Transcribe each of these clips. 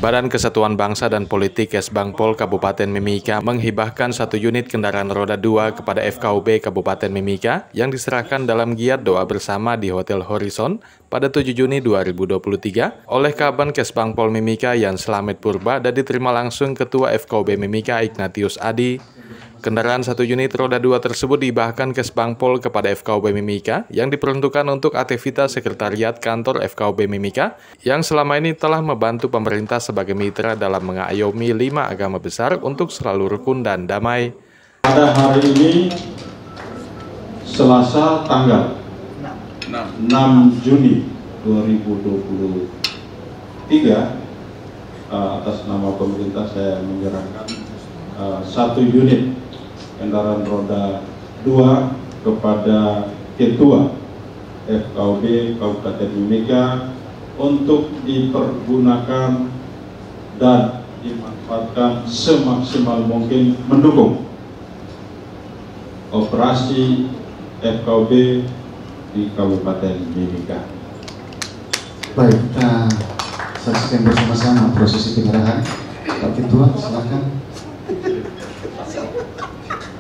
Badan Kesatuan Bangsa dan Politik Kesbangpol Kabupaten Mimika menghibahkan 1 unit kendaraan roda 2 kepada FKUB Kabupaten Mimika yang diserahkan dalam giat doa bersama di Hotel Horizon pada 7 Juni 2023 oleh Kaban Kesbangpol Mimika Yan Slamet Purba dan diterima langsung Ketua FKUB Mimika Ignatius Adi. Kendaraan 1 unit roda 2 tersebut dihibahkan Kesbangpol kepada FKUB Mimika yang diperuntukkan untuk aktivitas sekretariat kantor FKUB Mimika yang selama ini telah membantu pemerintah sebagai mitra dalam mengayomi 5 agama besar untuk selalu rukun dan damai. Pada hari ini, Selasa tanggal 6 Juni 2023, atas nama pemerintah saya menyerahkan 1 unit kendaraan roda 2 kepada Ketua FKUB Kabupaten Mimika untuk dipergunakan dan dimanfaatkan semaksimal mungkin mendukung operasi FKUB di Kabupaten Mimika. Baik, kita saksikan bersama-sama prosesi penyerahan. Pak Ketua, silakan.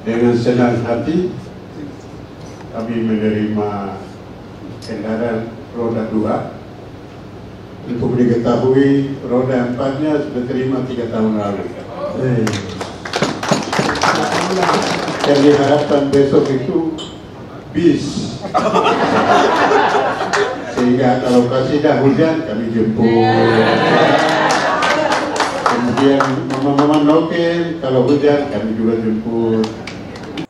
Dengan senang hati kami menerima kendaraan roda 2. Untuk diketahui, roda 4-nya sudah terima 3 tahun lalu. Dan diharapkan besok itu bis. Sehingga kalau tidak hujan kami jemput. Kemudian mama-mama noken, kalau hujan kami juga jemput.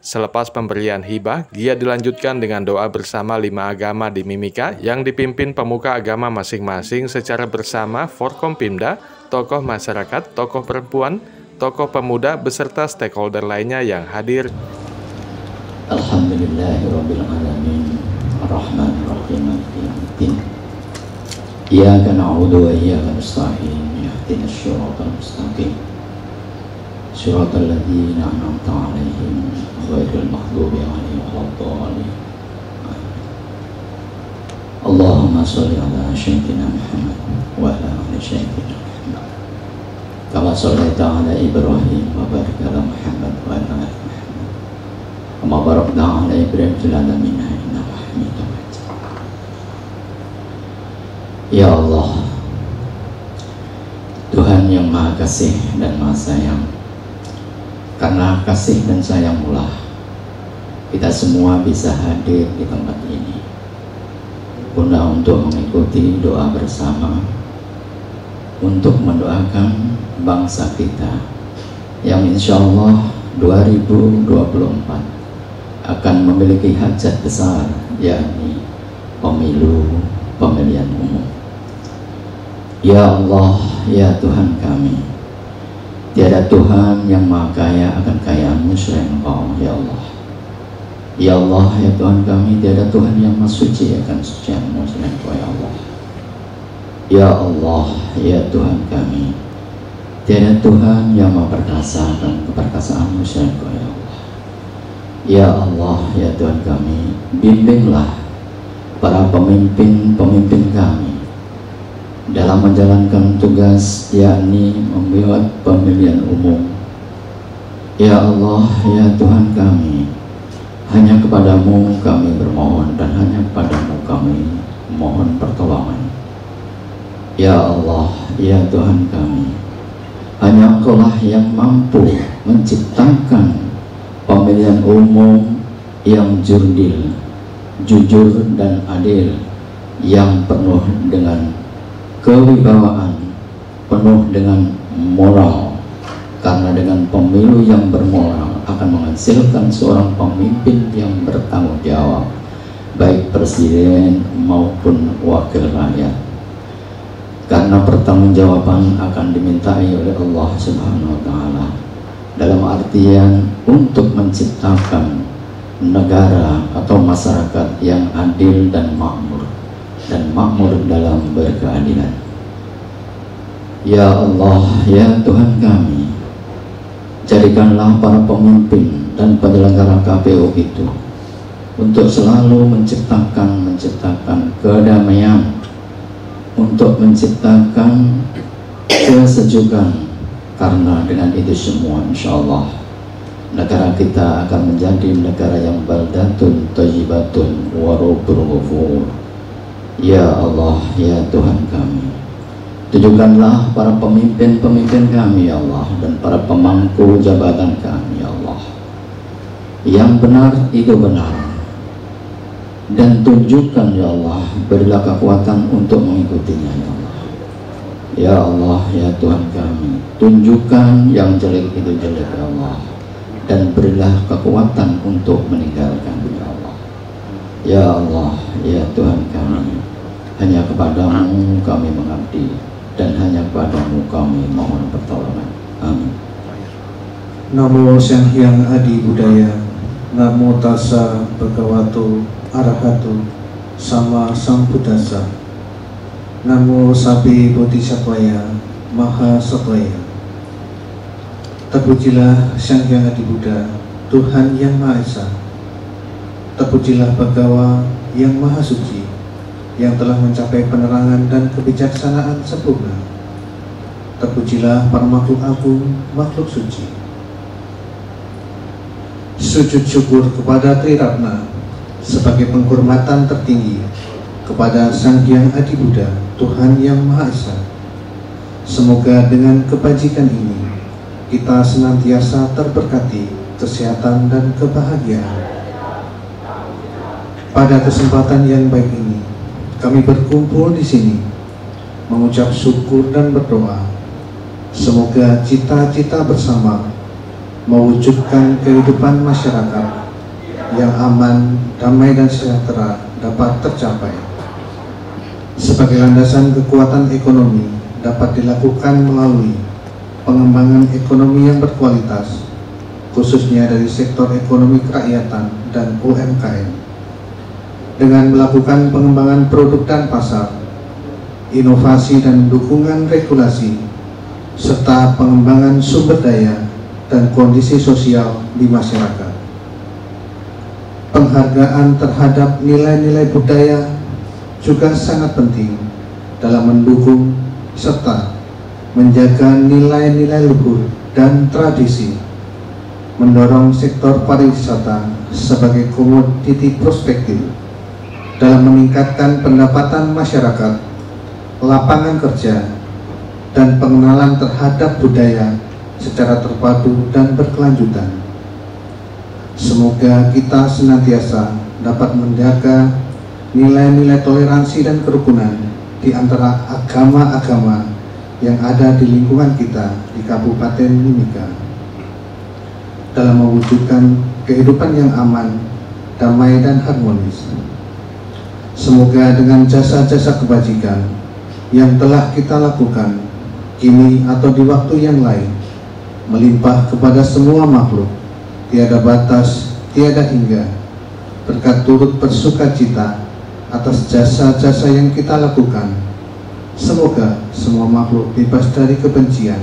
Selepas pemberian hibah, giat dilanjutkan dengan doa bersama 5 agama di Mimika yang dipimpin pemuka agama masing-masing secara bersama Forkompimda, tokoh masyarakat, tokoh perempuan, tokoh pemuda, beserta stakeholder lainnya yang hadir. Alhamdulillahirrabbilalamin, ar-Rahmanir-Rahim, maliki Iyyaka na'budu wa iyyaka nasta'in, ihdinas siratal mustaqim, siratal ladzina an'amta 'alaihim ghairil maghdubi 'alaihim waladdallin. Allahumma shalli 'ala sayyidina Muhammad wa 'ala ali sayyidina Muhammad kama shallaita 'ala Ibrahim wa barik 'ala Muhammad wa 'ala ali Muhammad kama barakta 'ala Ibrahim fil 'alamin innaka Hamidum Majid. Ya Allah, Tuhan yang Maha Kasih dan Maha Sayang, karena kasih dan sayang-Mu kita semua bisa hadir di tempat ini guna untuk mengikuti doa bersama untuk mendoakan bangsa kita yang insya Allah 2024 akan memiliki hajat besar, yakni pemilihan umum. Ya Allah, ya Tuhan kami, tiada Tuhan yang maha kaya akan kekayaan-Mu selain Engkau, ya Allah. Ya Allah, ya Tuhan kami, tiada Tuhan yang maha suci akan kesucian-Mu selain Engkau, ya Allah. Ya Allah, ya Tuhan kami, tiada Tuhan yang maha perkasa akan keperkasaan-Mu selain Engkau, ya Allah. Ya Allah, ya Tuhan kami, bimbinglah para pemimpin kami dalam menjalankan tugas, yakni membuat pemilihan umum. Ya Allah, ya Tuhan kami, hanya kepadamu kami bermohon dan hanya kepadamu kami mohon pertolongan. Ya Allah, ya Tuhan kami, hanya Engkau-lah yang mampu menciptakan pemilihan umum yang jujur dan adil, yang penuh dengan kewibawaan, penuh dengan moral, karena dengan pemilu yang bermoral akan menghasilkan seorang pemimpin yang bertanggung jawab, baik presiden maupun wakil rakyat, karena pertanggungjawaban akan dimintai oleh Allah Subhanahu wa Ta'ala dalam artian untuk menciptakan negara atau masyarakat yang adil dan makmur dalam berkeadilan. Ya Allah, ya Tuhan kami, jadikanlah para pemimpin dan penyelenggara KPU itu untuk selalu menciptakan kedamaian, untuk menciptakan kesejukan, karena dengan itu semua insya Allah negara kita akan menjadi negara yang baldatun thayyibatun wa rabbul ghafur. Ya Allah, ya Tuhan kami, tunjukkanlah para pemimpin-pemimpin kami ya Allah, dan para pemangku jabatan kami ya Allah, yang benar itu benar, dan tunjukkan ya Allah, berilah kekuatan untuk mengikutinya ya Allah. Ya Allah, ya Tuhan kami, tunjukkan yang jelek itu jelek ya Allah, dan berilah kekuatan untuk meninggalkan ya Allah. Ya Allah, ya Tuhan kami, hanya kepadamu kami mengabdi, dan hanya kepadamu kami mohon pertolongan. Amin. Namo Sang Hyang Adi Budaya, Namo Tassa Bhagavato Arahato Sama Sambuddhassa, Namo Sabi Bodhisattvaya Maha Sattwaya. Terpujilah Sang Hyang Adi Buddha, Tuhan yang Maha Esa. Terpujilah Bhagawa yang Maha Suci, yang telah mencapai penerangan dan kebijaksanaan sempurna. Terpujilah para makhluk agung, makhluk suci. Sujud syukur kepada Tri Ratna sebagai penghormatan tertinggi kepada Sang Hyang Adi Buddha, Tuhan yang Maha Esa. Semoga dengan kebajikan ini kita senantiasa terberkati kesehatan dan kebahagiaan. Pada kesempatan yang baik ini, kami berkumpul di sini mengucap syukur dan berdoa. Semoga cita-cita bersama mewujudkan kehidupan masyarakat yang aman, damai dan sejahtera dapat tercapai. Sebagai landasan kekuatan ekonomi dapat dilakukan melalui pengembangan ekonomi yang berkualitas, khususnya dari sektor ekonomi kerakyatan dan UMKM, dengan melakukan pengembangan produk dan pasar, inovasi dan dukungan regulasi, serta pengembangan sumber daya dan kondisi sosial di masyarakat. Penghargaan terhadap nilai-nilai budaya juga sangat penting dalam mendukung serta menjaga nilai-nilai luhur dan tradisi, mendorong sektor pariwisata sebagai komoditi prospektif dalam meningkatkan pendapatan masyarakat, lapangan kerja, dan pengenalan terhadap budaya secara terpadu dan berkelanjutan. Semoga kita senantiasa dapat menjaga nilai-nilai toleransi dan kerukunan di antara agama-agama yang ada di lingkungan kita di Kabupaten Mimika, dalam mewujudkan kehidupan yang aman, damai dan harmonis. Semoga dengan jasa-jasa kebajikan yang telah kita lakukan kini atau di waktu yang lain melimpah kepada semua makhluk, tiada batas, tiada hingga, berkat turut bersukacita atas jasa-jasa yang kita lakukan. Semoga semua makhluk bebas dari kebencian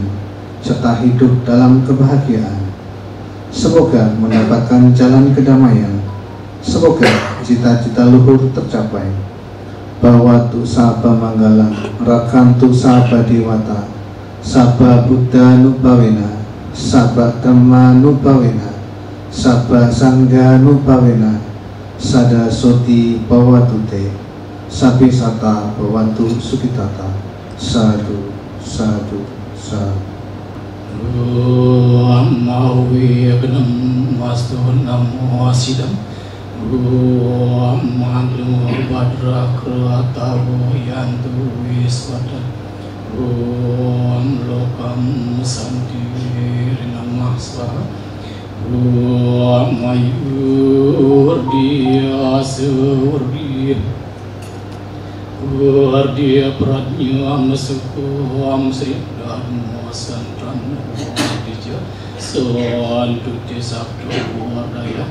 serta hidup dalam kebahagiaan. Semoga mendapatkan jalan kedamaian. Semoga cita-cita luhur tercapai. Bawatu Sabha Manggalam Rakantu Sabha Dewata Sabha Buddha Nubawena Sabha Dhamma Nubawena Sabha Sangha Nubawena Sada Soti Bawatute Sabi Sata Bawantu Sukitata. Sadu, sadu, sadu. Mawi Agnam Mastu Namo Asidam Mandu Badra Kratavu Yantu Viswata Lokam Santi Namah Swaha Mayur Dia Surya Wardia Pradnya Masukuam Sri Dharma Santran Dija Soantuti Sabdo Wadaya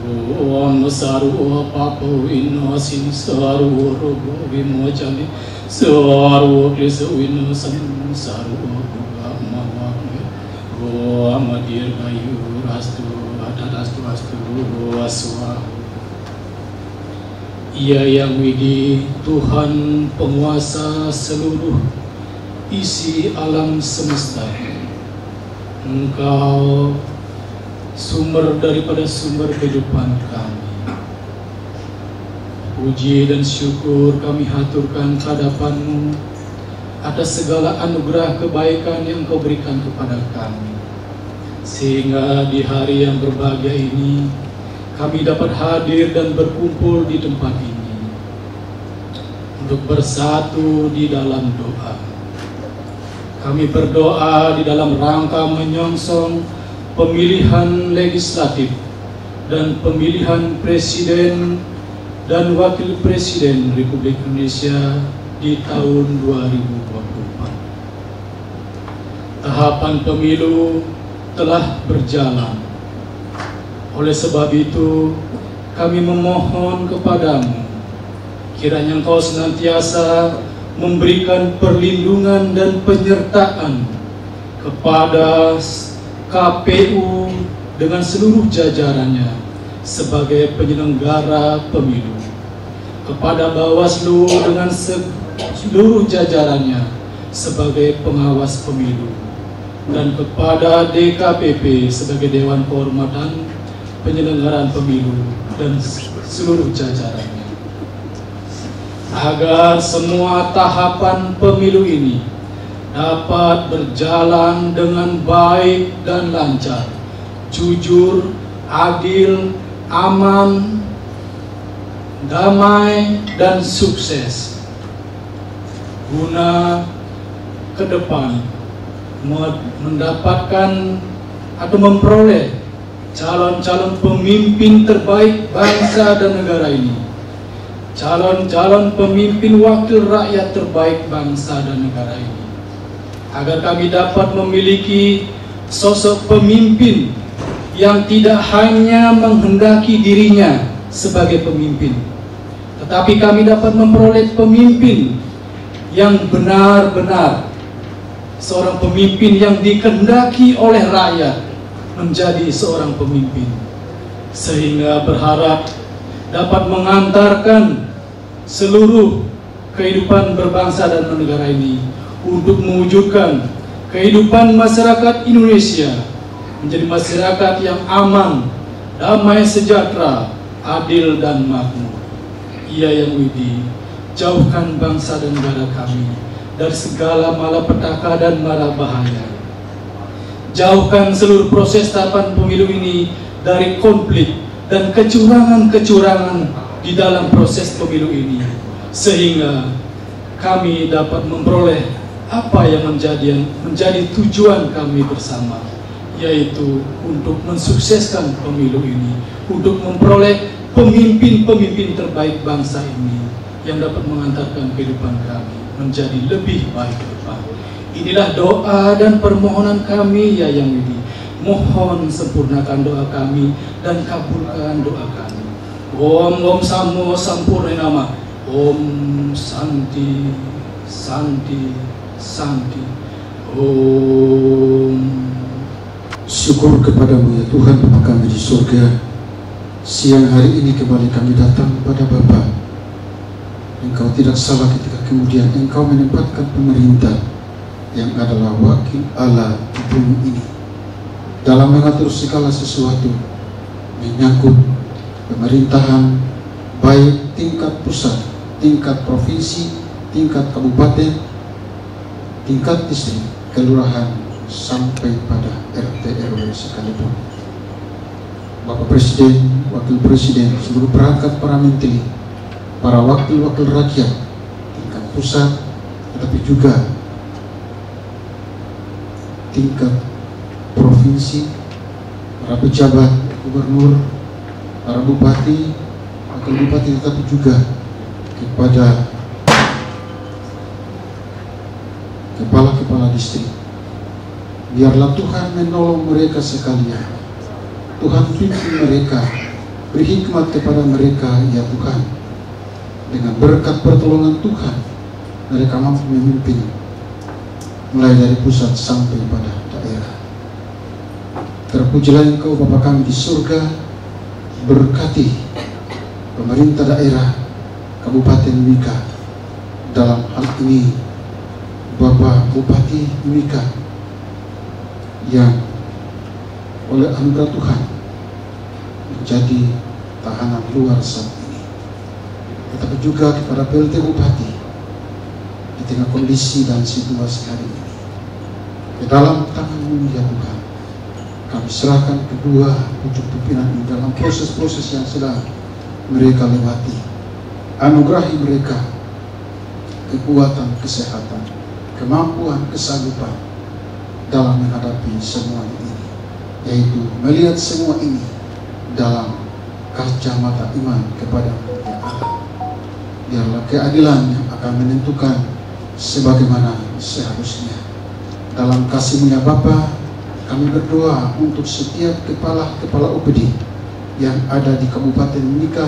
Om Saru Papo Inosin Saru Rogo Vimojali Saru Kriswinu Saru Mawaknya Om Dirgayu Rastu Atadastu Astu Aswahu. Ia yang widi, Tuhan penguasa seluruh isi alam semesta. Engkau sumber daripada sumber kehidupan kami. Puji dan syukur kami haturkan kehadapan-Mu atas segala anugerah kebaikan yang Engkau berikan kepada kami, sehingga di hari yang berbahagia ini kami dapat hadir dan berkumpul di tempat ini untuk bersatu di dalam doa. Kami berdoa di dalam rangka menyongsong pemilihan legislatif dan pemilihan presiden dan wakil presiden Republik Indonesia di tahun 2024. Tahapan pemilu telah berjalan. Oleh sebab itu, kami memohon kepadamu, kiranya Engkau senantiasa memberikan perlindungan dan penyertaan kepada KPU dengan seluruh jajarannya sebagai penyelenggara pemilu, kepada Bawaslu dengan seluruh jajarannya sebagai pengawas pemilu, dan kepada DKPP sebagai Dewan Kehormatan Penyelenggaraan Pemilu dan seluruh jajarannya, agar semua tahapan pemilu ini dapat berjalan dengan baik dan lancar, jujur, adil, aman, damai, dan sukses, guna ke depan mendapatkan atau memperoleh calon-calon pemimpin terbaik bangsa dan negara ini, calon-calon pemimpin wakil rakyat terbaik bangsa dan negara ini, agar kami dapat memiliki sosok pemimpin yang tidak hanya menghendaki dirinya sebagai pemimpin, tetapi kami dapat memperoleh pemimpin yang benar-benar seorang pemimpin yang dikehendaki oleh rakyat menjadi seorang pemimpin, sehingga berharap dapat mengantarkan seluruh kehidupan berbangsa dan bernegara ini untuk mewujudkan kehidupan masyarakat Indonesia menjadi masyarakat yang aman, damai, sejahtera, adil, dan makmur. Ia yang widi, jauhkan bangsa dan negara kami dari segala malapetaka dan mara bahaya. Jauhkan seluruh proses tahapan pemilu ini dari konflik dan kecurangan-kecurangan di dalam proses pemilu ini, sehingga kami dapat memperoleh apa yang menjadi tujuan kami bersama, yaitu untuk mensukseskan pemilu ini, untuk memperoleh pemimpin-pemimpin terbaik bangsa ini yang dapat mengantarkan kehidupan kami menjadi lebih baik ke depan. Inilah doa dan permohonan kami, ya Yang Widi. Mohon sempurnakan doa kami dan kabulkan doa kami. Om Samo Sampurna Nama. Om Santi Santi Santi. Om. Syukur kepadamu ya Tuhan Bapa kami di surga. Siang hari ini kembali kami datang kepada Bapa. Engkau tidak salah ketika kemudian Engkau menempatkan pemerintah yang adalah wakil Allah di bumi ini dalam mengatur segala sesuatu menyangkut pemerintahan, baik tingkat pusat, tingkat provinsi, tingkat kabupaten, tingkat distrik, kelurahan, sampai pada RT RW sekalipun. Bapak Presiden, Wakil Presiden, seluruh perangkat para menteri, para wakil-wakil rakyat tingkat pusat, tetapi juga tingkat provinsi, para pejabat, gubernur, para bupati, wakil bupati, tetapi juga kepada kepala-kepala distrik. Biarlah Tuhan menolong mereka sekalian. Tuhan pimpin mereka, beri hikmat kepada mereka ya Tuhan. Dengan berkat pertolongan Tuhan, mereka mampu memimpin mulai dari pusat sampai pada daerah. Terpujilah Engkau Bapa kami di surga, berkati pemerintah daerah Kabupaten Mimika dalam hal ini Bapak Bupati Mimika yang oleh anugerah Tuhan menjadi tahanan luar saat ini, tetapi juga kepada PLT Bupati di tengah kondisi dan situasi hari ini. Ke dalam tangan-Mu ya Tuhan, kami serahkan kedua pucuk pimpinan ini dalam proses-proses yang sedang mereka lewati. Anugerahi mereka kekuatan, kesehatan, kemampuan, kesanggupan dalam menghadapi semua ini, yaitu melihat semua ini dalam kacamata iman kepada ya Allah. Biarlah keadilan yang akan menentukan sebagaimana seharusnya. Dalam kasih-Mu ya Bapa, kami berdoa untuk setiap kepala OPD yang ada di Kabupaten Mimika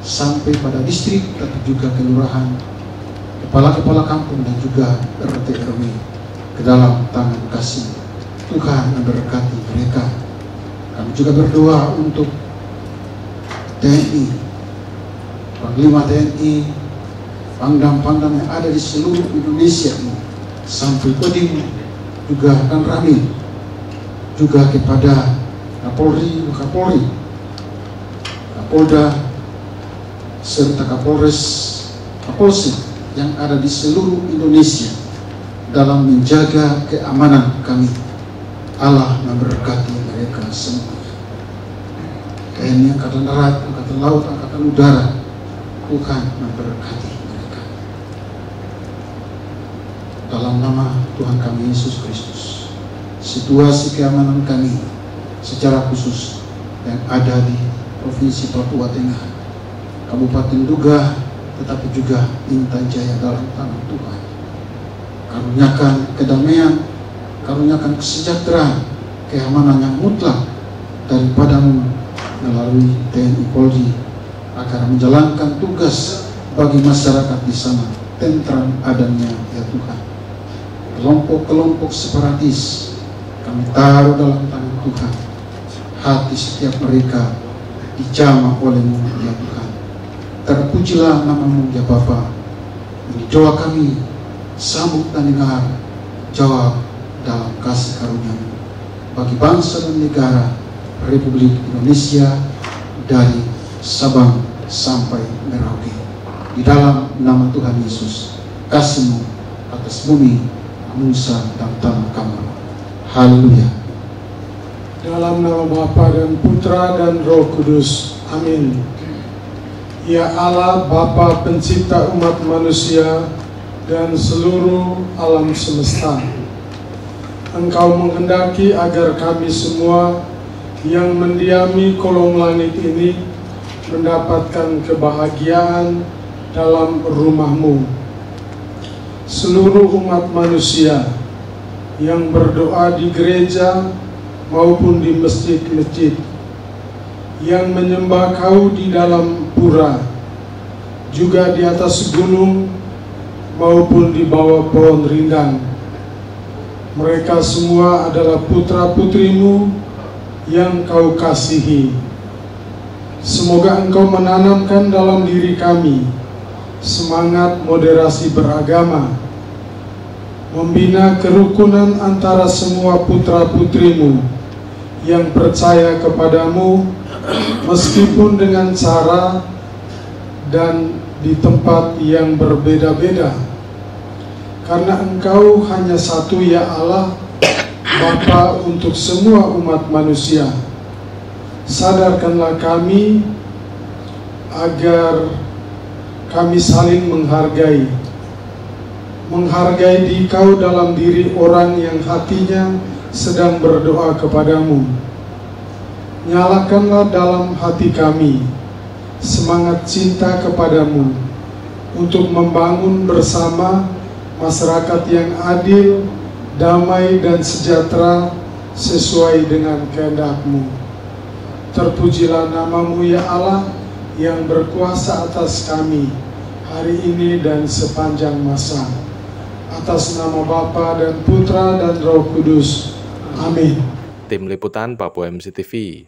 sampai pada distrik, tapi juga kelurahan, kepala-kepala kampung dan juga RT RW ke dalam tangan kasih Tuhan memberkati mereka. Kami juga berdoa untuk TNI, Panglima TNI, Pangdam-pangdam yang ada di seluruh Indonesia ini, sampai Kodim juga akan Ramil, juga kepada Kapolri, Wakapolri, Kapolda, serta Kapolres, Kapolsek yang ada di seluruh Indonesia dalam menjaga keamanan kami. Allah memberkati mereka semua. TNI Angkatan Darat, Angkatan Laut, Angkatan Udara, Tuhan memberkati mereka. Dalam nama Tuhan kami Yesus Kristus, situasi keamanan kami secara khusus yang ada di Provinsi Papua Tengah, Kabupaten Duga, tetapi juga Intan Jaya dalam tangan Tuhan. Karuniakan kedamaian, karuniakan kesejahteraan, keamanan yang mutlak daripada-Mu melalui TNI Polri agar menjalankan tugas bagi masyarakat di sana tentram adanya ya Tuhan. Kelompok-kelompok separatis kami taruh dalam tangan Tuhan. Hati setiap mereka dijamah oleh-Mu ya Tuhan. Terpujilah nama-Mu ya Bapa. Ini doa kami, sambut dan dengar, jawab dalam kasih karunia-Mu bagi bangsa dan negara Republik Indonesia dari Sabang sampai Merauke. Di dalam nama Tuhan Yesus, kasih-Mu atas bumi, Nusa dan tanah kami. Haleluya. Dalam nama Bapa dan Putra dan Roh Kudus. Amin. Ya Allah, Bapa pencipta umat manusia dan seluruh alam semesta, Engkau menghendaki agar kami semua yang mendiami kolong langit ini mendapatkan kebahagiaan dalam rumah-Mu. Seluruh umat manusia yang berdoa di gereja maupun di masjid-masjid, yang menyembah Kau di dalam pura, juga di atas gunung maupun di bawah pohon rindang. Mereka semua adalah putra-putri-Mu yang Kau kasihi. Semoga Engkau menanamkan dalam diri kami semangat moderasi beragama, membina kerukunan antara semua putra-putri-Mu yang percaya kepada-Mu, meskipun dengan cara dan di tempat yang berbeda-beda. Karena Engkau hanya satu ya Allah, Bapa untuk semua umat manusia. Sadarkanlah kami agar kami saling menghargai di Kau dalam diri orang yang hatinya sedang berdoa kepada-Mu. Nyalakanlah dalam hati kami semangat cinta kepada-Mu untuk membangun bersama masyarakat yang adil, damai dan sejahtera sesuai dengan kehendak-Mu. Terpujilah nama-Mu ya Allah yang berkuasa atas kami hari ini dan sepanjang masa. Atas nama Bapa dan Putra dan Roh Kudus. Amin. Tim Liputan Papua MCTV.